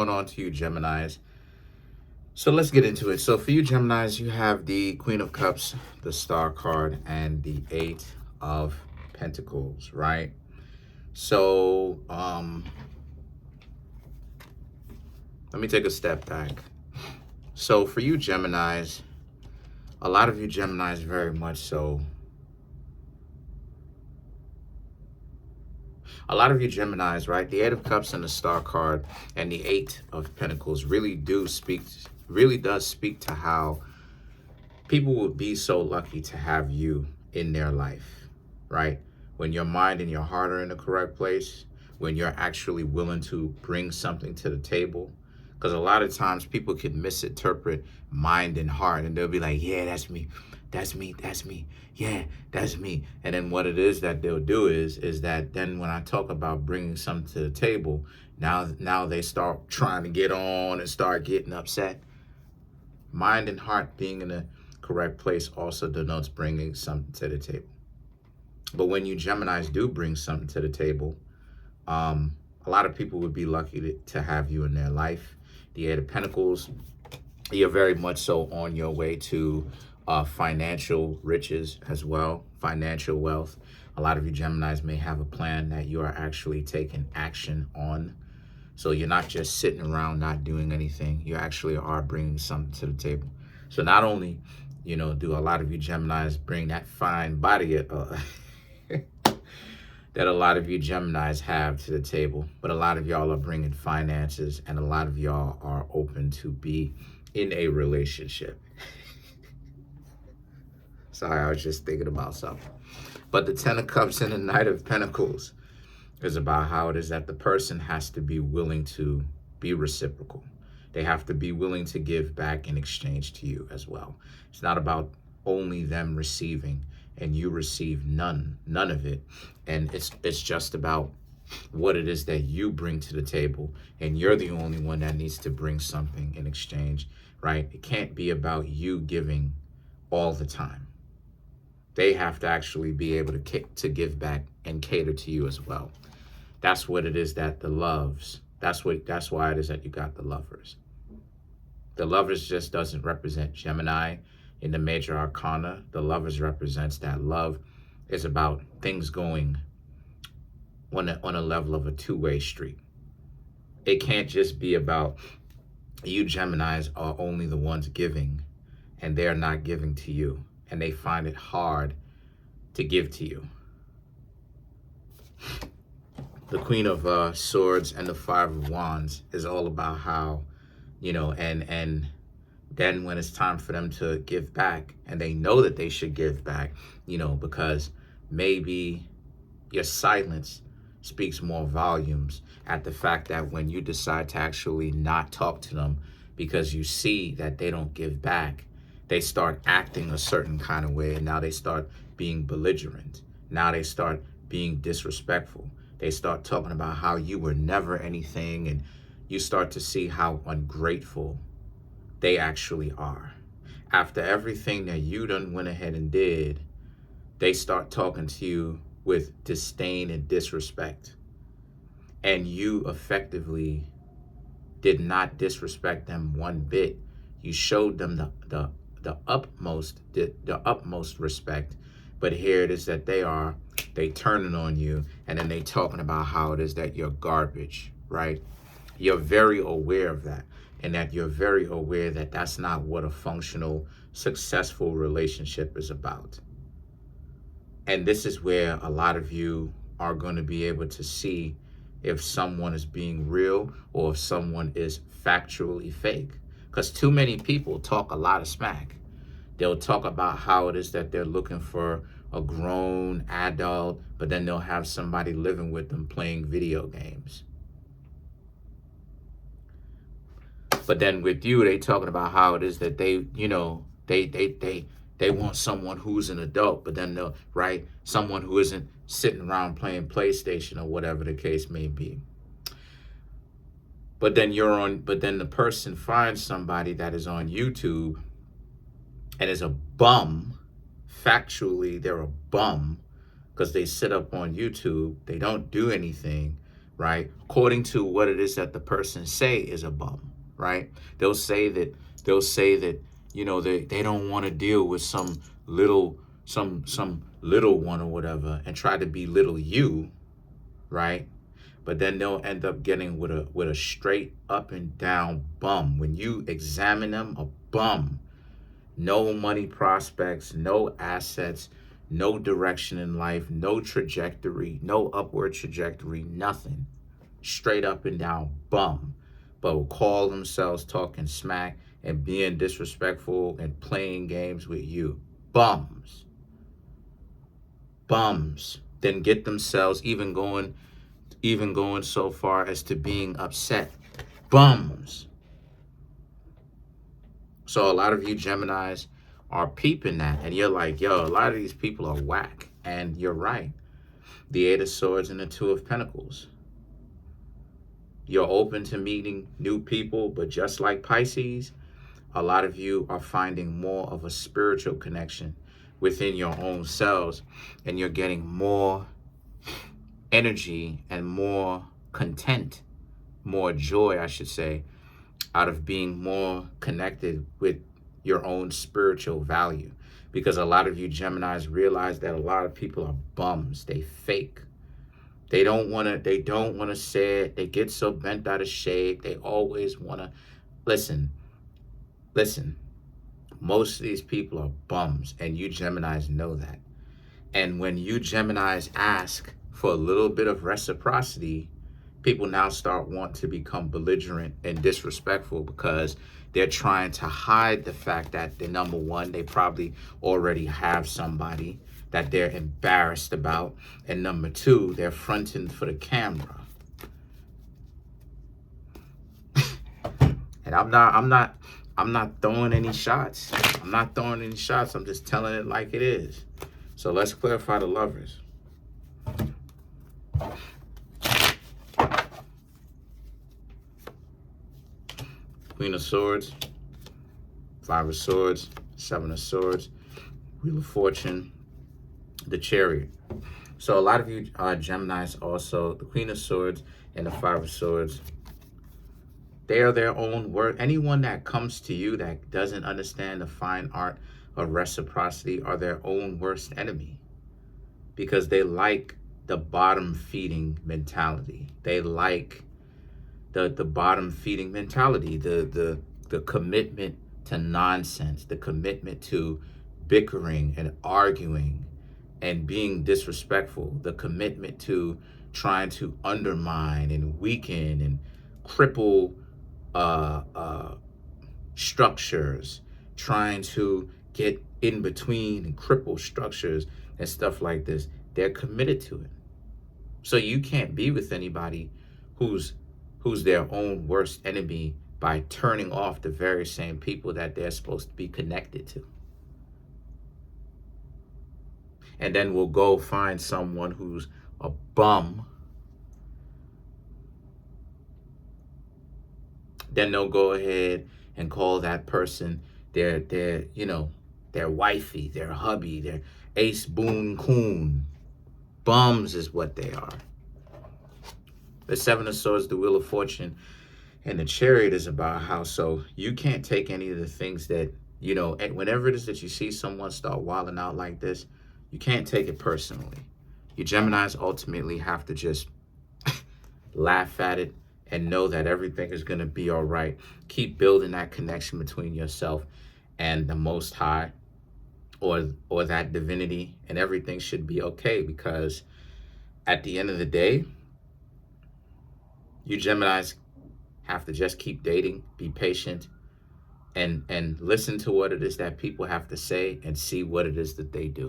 going on to you, Geminis? So let's get into it. So for you, Geminis, you have the Queen of Cups, the Star card, and the Eight of Pentacles, right? So let me take a step back. So for you, Geminis, a lot of you Geminis very much so. A lot of you Geminis, right? The Eight of Cups and the Star card and the Eight of Pentacles really does speak to how people would be so lucky to have you in their life, right? When your mind and your heart are in the correct place, when you're actually willing to bring something to the table. Because a lot of times people can misinterpret mind and heart, and they'll be like, yeah, that's me. That's me. That's me. Yeah, that's me. And then what it is that they'll do is that then when I talk about bringing something to the table, now they start trying to get on and start getting upset. Mind and heart being in the correct place also denotes bringing something to the table. But when you Geminis do bring something to the table, a lot of people would be lucky to have you in their life. The Eight of Pentacles, you're very much so on your way to financial riches as well, financial wealth. A lot of you Geminis may have a plan that you are actually taking action on. So you're not just sitting around not doing anything. You actually are bringing something to the table. So not only, do a lot of you Geminis bring that fine body that a lot of you Geminis have to the table, but a lot of y'all are bringing finances, and a lot of y'all are open to be in a relationship. Sorry, I was just thinking about something. But the Ten of Cups and the Knight of Pentacles is about how it is that the person has to be willing to be reciprocal. They have to be willing to give back in exchange to you as well. It's not about only them receiving and you receive none of it. And it's just about what it is that you bring to the table, and you're the only one that needs to bring something in exchange, right? It can't be about you giving all the time. They have to actually be able to give back and cater to you as well. That's what it is that the loves, that's why it is that you got the Lovers. The Lovers just doesn't represent Gemini in the major arcana. The Lovers represents that love is about things going on a level of a two-way street. It can't just be about you Geminis are only the ones giving and they're not giving to you, and they find it hard to give to you. The Queen of Swords and the Five of Wands is all about how, and then when it's time for them to give back, and they know that they should give back, because maybe your silence speaks more volumes at the fact that when you decide to actually not talk to them because you see that they don't give back, they start acting a certain kind of way, and now they start being belligerent. Now they start being disrespectful. They start talking about how you were never anything, and you start to see how ungrateful they actually are. After everything that you done went ahead and did, they start talking to you with disdain and disrespect. And you effectively did not disrespect them one bit. You showed them the utmost respect. But here it is that they turning on you, and then they talking about how it is that you're garbage, right? You're very aware of that, and that you're very aware that that's not what a functional, successful relationship is about. And this is where a lot of you are going to be able to see if someone is being real or if someone is factually fake. Because too many people talk a lot of smack. They'll talk about how it is that they're looking for a grown adult, but then they'll have somebody living with them playing video games. But then with you, they talking about how it is that they want someone who's an adult, but then they'll, right, someone who isn't sitting around playing PlayStation or whatever the case may be. But then the person finds somebody that is on YouTube and is a bum. Factually, they're a bum because they sit up on YouTube. They don't do anything, right? According to what it is that the person say is a bum, right? They'll say that, they don't want to deal with some little one or whatever and try to belittle you, right? But then they'll end up getting with a straight up and down bum. When you examine them, a bum. No money prospects, no assets, no direction in life, no trajectory, no upward trajectory, nothing. Straight up and down bum. But will call themselves talking smack and being disrespectful and playing games with you. Bums. Bums. Then get themselves even going so far as to being upset. Bums. So a lot of you Geminis are peeping that, and you're like, yo, a lot of these people are whack. And you're right. The Eight of Swords and the Two of Pentacles. You're open to meeting new people, but just like Pisces, a lot of you are finding more of a spiritual connection within your own selves, and you're getting more energy and more content, more joy, I should say, out of being more connected with your own spiritual value. Because a lot of you Geminis realize that a lot of people are bums. They fake. They don't want to say it. They get so bent out of shape. They always want to listen. Most of these people are bums, and you Geminis know that. And when you Geminis ask for a little bit of reciprocity, people now start wanting to become belligerent and disrespectful because they're trying to hide the fact that they're, number one, they probably already have somebody that they're embarrassed about, and number two, they're fronting for the camera. And I'm not throwing any shots. I'm just telling it like it is. So let's clarify the lovers. Queen of Swords, Five of Swords, Seven of Swords, Wheel of Fortune, the Chariot. So a lot of you Geminis also, the Queen of Swords and the Five of Swords, they are their own word. Anyone that comes to you that doesn't understand the fine art of reciprocity are their own worst enemy, because they like the bottom feeding mentality. They like the bottom feeding mentality, the commitment to nonsense, the commitment to bickering and arguing and being disrespectful, the commitment to trying to undermine and weaken and cripple structures, trying to get in between and cripple structures and stuff like this. They're committed to it. So you can't be with anybody who's their own worst enemy by turning off the very same people that they're supposed to be connected to. And then we'll go find someone who's a bum. Then they'll go ahead and call that person their wifey, their hubby, their ace boon coon. Bums is what they are. The Seven of Swords, the Wheel of Fortune, and the Chariot is about how, so you can't take any of the things that, and whenever it is that you see someone start wilding out like this, you can't take it personally. You Geminis ultimately have to just laugh at it and know that everything is going to be all right. Keep building that connection between yourself and the Most High, or that divinity, and everything should be okay, because at the end of the day, you Geminis have to just keep dating, be patient, and listen to what it is that people have to say and see what it is that they do.